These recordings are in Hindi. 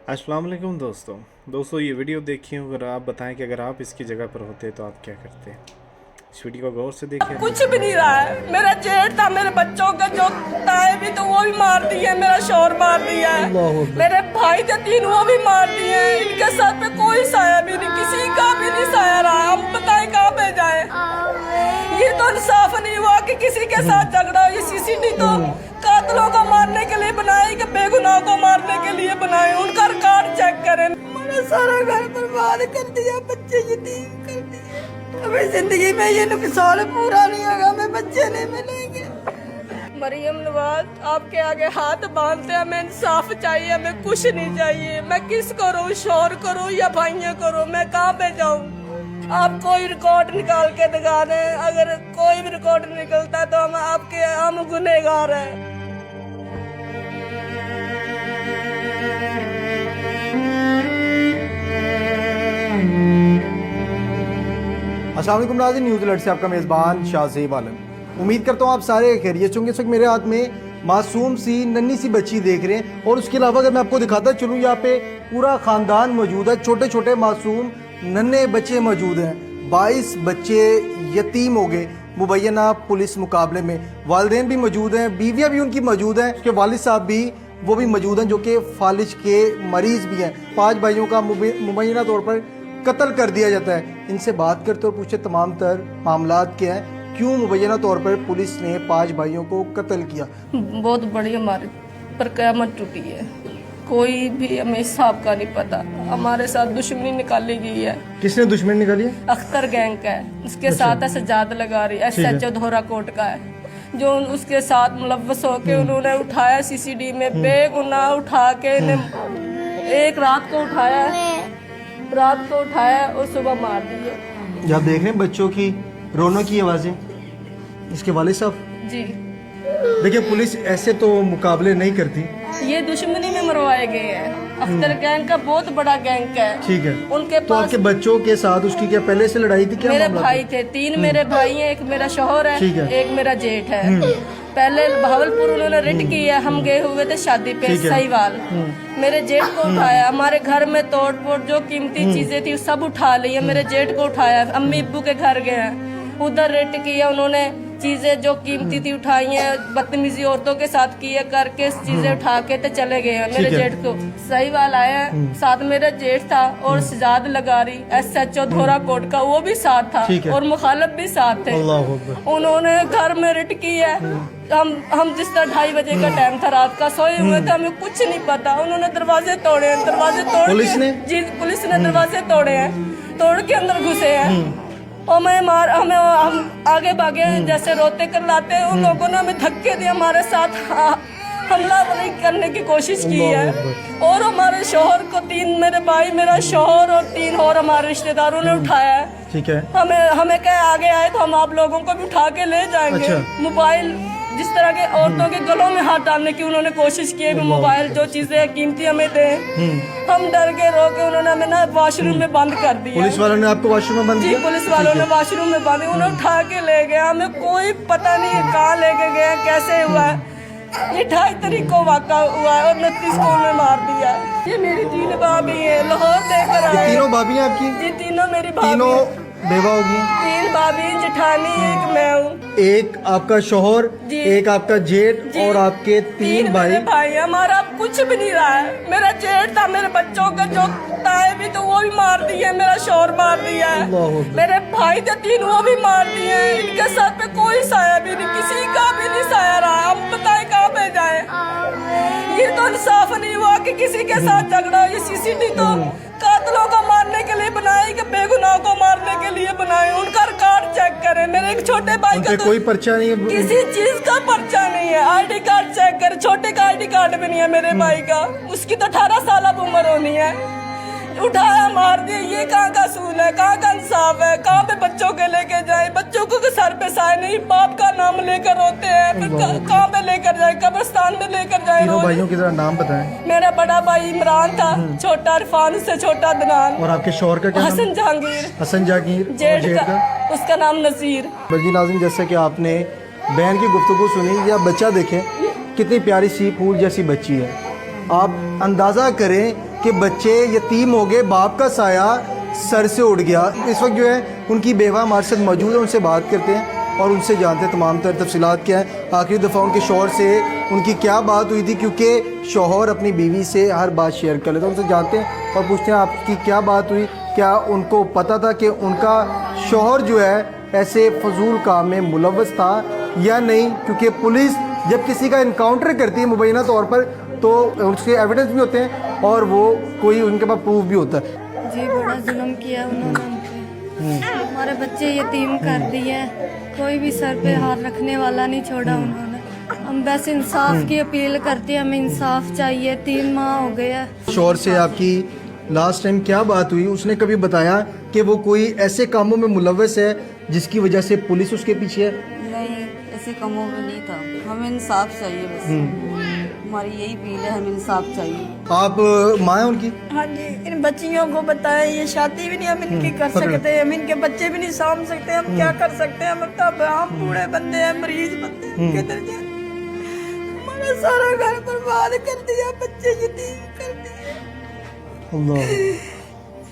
अस्सलाम वालेकुम दोस्तों ये वीडियो देखिए। अगर आप बताएं कि अगर आप इसकी जगह पर होते तो आप क्या करते। इस वीडियो को गौर से देखिए। कुछ भी नहीं रहा है। मेरा जेठ था, मेरे बच्चों का जो ताए भी तो वो भी मार दिए, मेरा शोर मार दिया है, मेरे भाई थे 3 वो भी मार दिए। इनके साथ पे कोई साया भी नहीं, किसी का भी नहीं साया रहा। हम बताएं कहाँ पे जाए। ये तो इंसाफ नहीं हुआ कि किसी के साथ झगड़ा। ये सीसीटीवी तो कातलों को मारने के लिए बनाए कि बेगुनाह को मारने के लिए बनाए। उनका रिकॉर्ड चेक करें। मेरा सारा घर बर्बाद कर दिया, बच्चे यतीम कर दिए। हमें जिंदगी में ये नुकसान पूरा नहीं होगा, हमें बच्चे नहीं मिलेंगे। मरियम नवाज आपके आगे हाथ बांधते हैं। हमें इंसाफ चाहिए, हमें कुछ नहीं चाहिए। मैं किस करूँ, शोर करूँ या भाइयों करूँ? मैं कहाँ पे जाऊँ? आप कोई रिकॉर्ड निकाल के दिखा दें। अगर कोई भी रिकॉर्ड निकलता तो हम गुनहगार हैं। अस्सलाम वालेकुम नाज़रीन, न्यूज़ अलर्ट से आपका मेज़बान शाहज़ेब आलम। उम्मीद करता हूँ आप सारे खैरियत होंगे। इस वक्त मेरे हाथ में मासूम सी नन्ही सी बच्ची देख रहे हैं। और उसके अलावा अगर मैं आपको दिखाता चलूँ, यहाँ पे पूरा ख़ानदान मौजूद है। छोटे छोटे मासूम नन्हे बच्चे मौजूद हैं। 22 बच्चे यतीम हो गए मुबैना पुलिस मुकाबले में। वालिदैन भी मौजूद हैं, बीवियाँ भी उनकी मौजूद हैं, उसके वालिद साहब भी वो भी मौजूद हैं जो कि फालिज के मरीज़ भी हैं। 5 भाइयों का मुबैना तौर पर कत्ल कर दिया जाता है। इनसे बात करते और पूछे तमाम तर मामलात क्या हैं, क्यों मुबैना तौर पर पुलिस ने 5 भाइयों को कत्ल किया। बहुत बड़ी हमारे पर कयामत टूटी है। कोई भी हमें हिसाब का नहीं पता। हमारे साथ दुश्मनी निकाली गई है। किसने दुश्मनी निकाली है? अख्तर गैंग का है, उसके साथ सजाद लगा रही है। SHO धोरा कोट का है, जो उसके साथ मुलव्वस होके उन्होंने उठाया सीसीडी में बेगुनाह उठा के। एक रात को उठाया और सुबह मार दिए। जब देख रहे हैं बच्चों की रोने की आवाज़ें, इसके वालिद साहब जी देखिए, पुलिस ऐसे तो मुकाबले नहीं करती। ये दुश्मनी में मरवाए गए हैं। अख्तर गैंग का बहुत बड़ा गैंग है। ठीक है, उनके तो पास आपके बच्चों के साथ उसकी क्या पहले से लड़ाई थी? क्या मेरे मामला भाई थे 3 मेरे भाई हैं, एक मेरा शौहर ठीक है, है। एक मेरा जेठ है। पहले भावलपुर उन्होंने रिट किया, हम गए हुए थे शादी पे सहीवाल। मेरे जेठ को उठाया, हमारे घर में तोड़ फोड़ जो कीमती चीजें थी सब उठा ली है। मेरे जेठ को उठाया, अम्मी अब्बू के घर गए हैं, उधर रिट किया। उन्होंने चीजें जो कीमती थी उठाई हैं, बदतमीजी औरतों के साथ किए करके चीजें उठा के तो चले गए हैं। मेरे जेठ को सहीवाल आया, साथ मेरा जेठ था और सजाद लगारी SHO धोरा कोट का वो भी साथ था और मुखालिफ भी साथ थे। उन्होंने घर में रिट की है। हम जिस तरह 2:30 बजे का टाइम था, रात का सोए हुए थे, हमें कुछ नहीं पता। उन्होंने दरवाजे तोड़े हैं, दरवाजे तोड़ पुलिस ने? जी पुलिस ने दरवाजे तोड़े हैं, तोड़ के अंदर घुसे हैं। और हम आगे भागे, जैसे रोते कर लाते। उन लोगों ने हमें धक्के दिए, हमारे साथ हमला करने की कोशिश की है। और हमारे शोहर को 3 मेरे भाई, मेरा शोहर और 3 और हमारे रिश्तेदारों ने उठाया है। ठीक है, हमें क्या आगे आए तो हम आप लोगों को भी उठा के ले जाएंगे। अच्छा। मोबाइल जिस तरह के औरतों के गलों में हाथ डालने की उन्होंने कोशिश की है। मोबाइल जो चीजें कीमती हमें दें, हम डर के रोके। उन्होंने हमें ना वॉशरूम में बंद कर दिया। पुलिस वालों ने आपको वॉशरूम में बंद जी किया? पुलिस वालों ने वॉशरूम में बंद, उन्हें उठा के ले गए। हमें कोई पता नहीं है कहाँ लेके गए, कैसे हुआ है। ये 28 तारीख को वाक़ा हुआ है और 29 को उन्हें मार दिया। ये मेरी 3 भाभी है, लाहौर देकर आए। तीनों भाभी हैं आपकी? जी तीनों मेरी भाभी। तीनों बेवा होगी? 3 भाभी, जेठानी, एक मैं हूँ। एक आपका शौहर, एक आपका जेठ और आपके 3 भाई। मेरे भाई। हमारा अब कुछ भी नहीं रहा है। मेरा जेठ था, मेरे बच्चों का जो ताए भी तो वो भी मार दिए, मेरा शोर मार दिया है। मेरे भाई थे 3 वो भी मार दिए। इनके साथ पे कोई साया भी नहीं, किसी का भी नहीं साया रहा। हम बताएं कहाँ पे जाए। ये तो इंसाफ नहीं हुआ कि किसी के साथ झगड़ा। ये सीसीटीवी तो कातलों को मारने के लिए बनाए कि बेगुनाह को मारने के लिए बनाए। उनका रिकॉर्ड चेक करें। मेरे एक छोटे भाई का तो कोई पर्चा नहीं है, किसी चीज का पर्चा नहीं है। ID कार्ड चेक कर, छोटे का ID कार्ड भी नहीं है मेरे भाई का। उसकी तो 18 साल अब उम्र होनी है। उठाया मार दिया। ये कहाँ का सूल है, कहाँ का इंसाफ है? कहाँ पे बच्चों के लेके जाए? बच्चों को सर पे साए नहीं, बाप का नाम लेकर रोते हैं। फिर कहाँ पे लेकर जाए? कब्रिस्तान में लेकर जाए। तीनों भाइयों की जरा नाम बताएं। मेरा बड़ा भाई इमरान था, छोटा इरफान, उससे छोटा अदनान। और आपके शौहर का क्या नाम? हसन जहांगीर। हसन जहांगीर। जेठ का उसका नाम नजीर। बल्कि नाज़रीन, जैसे कि आपने बहन की गुफ्तगू सुनी, या बच्चा देखें कितनी प्यारी सी फूल जैसी बच्ची है। आप अंदाज़ा करें कि बच्चे यतीम हो गए, बाप का साया सर से उड़ गया। इस वक्त जो है उनकी बेवा हमारे साथ मौजूद है, उनसे बात करते हैं और उनसे जानते हैं तमाम तर तफसीलात क्या है। आखिरी दफ़ा उनके शौहर से उनकी क्या बात हुई थी, क्योंकि शौहर अपनी बीवी से हर बात शेयर कर लेते हैं। उनसे जानते हैं और पूछते हैं आपकी क्या बात हुई, क्या उनको पता था कि उनका शौहर जो है ऐसे फजूल काम में मुलव्वस था या नहीं। क्योंकि पुलिस जब किसी का इनकाउंटर करती है मुबैना तौर पर तो उसके एविडेंस भी होते हैं और वो कोई उनके पास प्रूफ भी होता है। जी बड़ा जुल्म किया उन्होंने हम पे, हमारे बच्चे यतीम कर दिए, कोई भी सर पे हाथ रखने वाला नहीं छोड़ा उन्होंने। हम बस इंसाफ की अपील करते हैं, हमें इंसाफ चाहिए। 3 माह हो गया। शौहर से आपकी लास्ट टाइम क्या बात हुई? उसने कभी बताया कि वो कोई ऐसे कामों में मुलव्वस है जिसकी वजह से पुलिस उसके पीछे है? नहीं, ऐसे कामों में नहीं था। हमें इंसाफ चाहिए, बस हमारी यही अपील है, हमें इंसाफ चाहिए। आप माँ हैं उनकी? हाँ जी, इन बच्चियों को बताएं, ये शादी भी नहीं हम इनकी कर सकते, हम इनके बच्चे भी नहीं सामभ सकते, हम क्या कर सकते हैं? हम बूढ़े बंदे हैं, मरीज बंदे हैं, किधर जाए? हमारा सारा घर बर्बाद कर दिया, बच्चे यतीम कर दिए।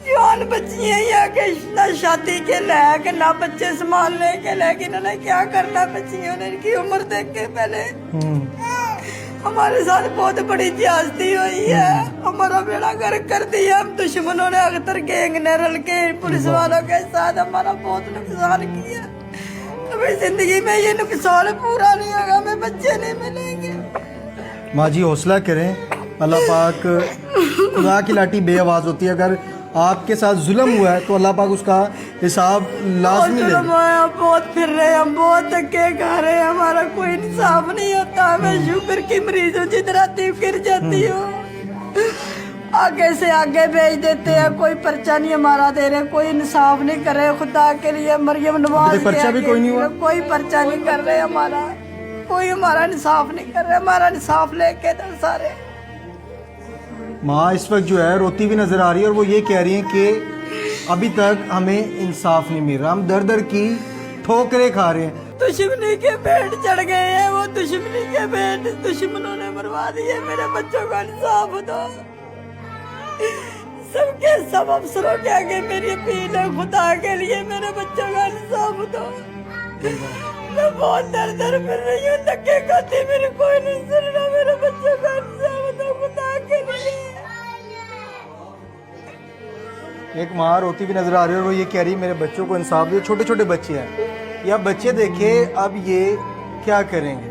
जवान बच्चियां या के ना शादी के लायक ना बच्चे संभालने के लायक, इन्होंने क्या करना बच्चियों ने? इनकी उम्र देख के पहले हमारे साथ बहुत बड़ी ज्यादती हुई है, हमारा बेड़ा गर्क कर दिया। हम दुश्मनों ने अख्तर गैंग ने रल के पुलिस वालों के साथ हमारा बहुत नुकसान किया। अभी जिंदगी में ये नुकसान पूरा नहीं होगा, हमें बच्चे नहीं मिलेंगे। माँ जी हौसला करें, अल्लाह पाक खुदा की लाठी बेआवाज़ होती है। अगर आपके साथ जुल्म हुआ है तो अल्लाह पाक उसका हिसाब लाजमी लेगा। बहुत फिर रहे हैं, हम बहुत धक्के खा रहे हैं, हमारा कोई इंसाफ नहीं होता। मैं शुगर की मरीज हूँ, जित राती फिर जाती हूँ, आगे से आगे भेज देते हैं, कोई पर्चा नहीं हमारा दे रहे, कोई इंसाफ नहीं कर रहे। खुदा के लिए मरियम नवाज पर्चा भी कोई नहीं हुआ, कोई पर्चा नहीं कर रहे हमारा, कोई हमारा इंसाफ नहीं कर रहे, हमारा इंसाफ लेके तो सारे। माँ इस वक्त जो है रोती भी नजर आ रही है और वो ये कह रही है कि अभी तक हमें इंसाफ नहीं मिल रहा, हम दर दर की ठोकरें खा रहे हैं। दुश्मनी के पेट चढ़ गए हैं, वो दुश्मनी के पेट दुश्मनों ने मरवा दिए। मेरे बच्चों का इंसाफ दो, सबके सब अफसरों के आगे मेरी अपील है, खुदा के लिए मेरे बच्चों का इंसाफ दो। मैं बहुत दर दर फिर रही हूँ, धक्के खाती, मेरे कोई नहीं सुन रहा। मेरे बच्चों का इंसाफ दो खुदा के लिए। एक माँ रोती भी नजर आ रही है और वो ये कह रही है मेरे बच्चों को इंसाफ दो। छोटे छोटे बच्चे हैं, या बच्चे देखे अब ये क्या करेंगे?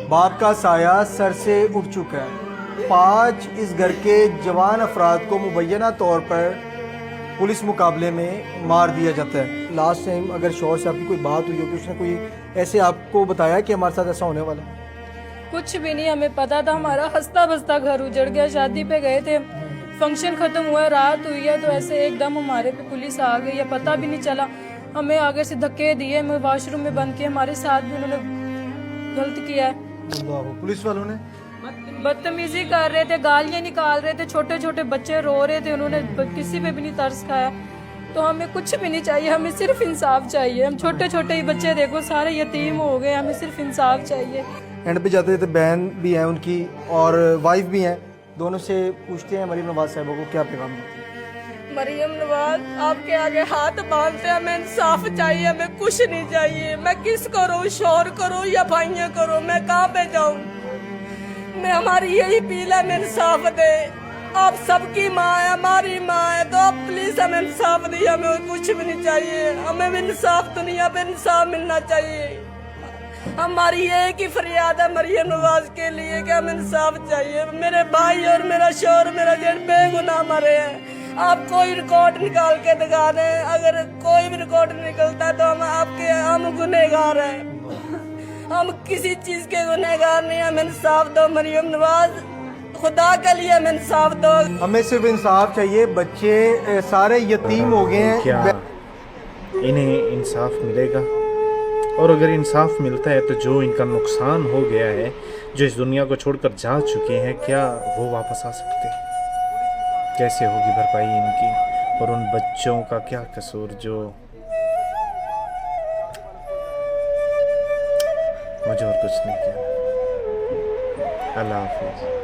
बाप का साया सर से उठ चुका है। 5 इस घर के जवान अफराद को मुबैना तौर पर पुलिस मुकाबले में मार दिया जाता है। लास्ट टाइम अगर शौहर से आपकी कोई बात हुई हो कि उसने कोई ऐसे आपको बताया कि हमारे साथ ऐसा होने वाला? कुछ भी नहीं, हमें पता था। हमारा हंसता बसता घर उजड़ गया। शादी पे गए थे, फंक्शन खत्म हुआ, रात हुई है, तो ऐसे एकदम हमारे पे पुलिस आ गई है, पता भी नहीं चला। हमें आगे से धक्के दिए, हमें वॉशरूम में बंद किया, हमारे साथ भी उन्होंने गलत किया है। पुलिस वालों ने बदतमीजी कर रहे थे, गालियां निकाल रहे थे, छोटे छोटे बच्चे रो रहे थे, उन्होंने किसी पे भी नहीं तरस खाया। तो हमें कुछ भी नहीं चाहिए, हमें सिर्फ इंसाफ चाहिए। हम छोटे छोटे ही बच्चे देखो सारे यतीम हो गए, हमें सिर्फ इंसाफ चाहिए। एंड पे जाते थे, बहन भी है उनकी और वाइफ भी हैं, दोनों से पूछते हैं मरीम नवाज साहिबा को क्या पैगाम देते हैं? मरियम नवाज आपके आगे हाथ बांधते हैं, हमें इंसाफ चाहिए, हमें कुछ नहीं चाहिए। मैं किस करूँ, शोर करूँ या भाइयाँ करूँ, मैं कहाँ पे जाऊँ? मैं हमारी यही अपील है, हमें इंसाफ दे। आप सबकी माँ है, हमारी माँ है, तो आप प्लीज हमें इंसाफ दिए। हमें कुछ भी नहीं चाहिए, हमें भी इंसाफ दुनिया पे इंसाफ मिलना चाहिए। हमारी एक ही फरियाद है मरियम नवाज के लिए कि हमें इंसाफ चाहिए। मेरे भाई और मेरा शौहर, मेरा जेठ बेगुनाह मरे हैं। आप कोई रिकॉर्ड निकाल के दिखा दें, अगर कोई भी रिकॉर्ड निकलता है तो हम गुनहगार हैं। हम किसी चीज के गुनहगार नहीं, हमें इंसाफ दो मरियम नवाज, खुदा के लिए हमें इंसाफ दो। हमें सिर्फ इंसाफ चाहिए, बच्चे सारे यतीम हो गए हैं। क्या इन्हें इंसाफ मिलेगा? और अगर इंसाफ मिलता है तो जो इनका नुकसान हो गया है, जो इस दुनिया को छोड़कर जा चुके हैं, क्या वो वापस आ सकते हैं? कैसे होगी भरपाई इनकी? और उन बच्चों का क्या कसूर जो मुझे और कुछ नहीं कहना। अल्लाह हाफिज़।